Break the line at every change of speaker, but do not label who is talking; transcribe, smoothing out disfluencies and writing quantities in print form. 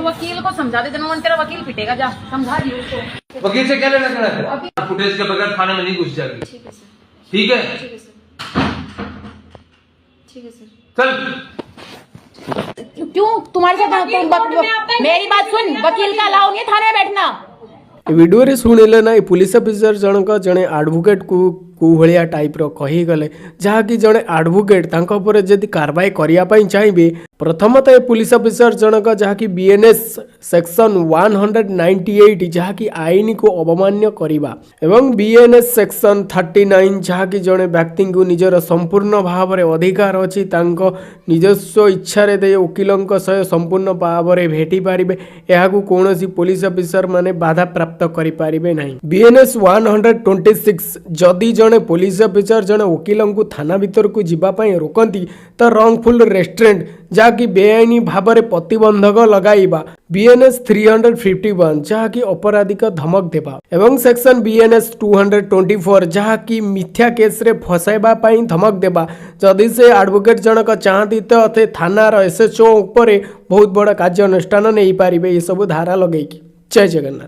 वकील को समझा दे, तेरा वकील पिटेगा, जा समझा दी उसको।
वकील से क्या लेना देना है? फुटेज के बगैर थाने में नहीं घुस जाएगी।
ठीक है सर।
ठीक है,
ठीक है सर। ठीक है सर।
चल।
क्यों तुम्हारे साथ मेरी बात सुन, वकील का अलाउ नहीं है थाने में बैठना।
वीडियो रे सुनिले ना पुलिस ऑफिसर जनक जड़े एडवोकेट को कौभलिया टाइप्र कहीगले जहाँकि जड़े एडवोकेट तांको ऊपर जदि कार्रवाई करने चाहिए प्रथमतः पुलिस ऑफिसर जनक जहाँकि बीएनएस सेक्शन 198 जहाँकि आईन को अवमान्य करवा एवं बीएनएस सेक्शन 39 जहाँकि जड़े व्यक्ति को निजर संपूर्ण भाव में अधिकार अच्छी निजस्व इच्छा दे वकिलों सह संपूर्ण भाव में भेटी पारे यह कौन पुलिस ऑफिसर माने बाधा प्राप्त करें ना। बीएनएस 126 जदि जड़े पुलिस ऑफिसर जड़े वकिलों को थाना भीतर को जीवाई रोकती तो रॉन्गफुल रेस्ट्रेंट जहाँकि बेआईनी भाव में प्रतिबंधक लगाइबा बीएनएस 351 जहाँकि अपराधिक धमक देवा एवं सेक्शन बीएनएस 224 जहाँकि मिथ्या केस रे फसाइबा पाई धमक देवा जदि से एडवोकेट जनक चाहती तो थानार एसएचओ उपरे बहुत बड़ा कार्यानुष्ठान नहीं पारे ये सब धारा लगे। जय जगन्नाथ।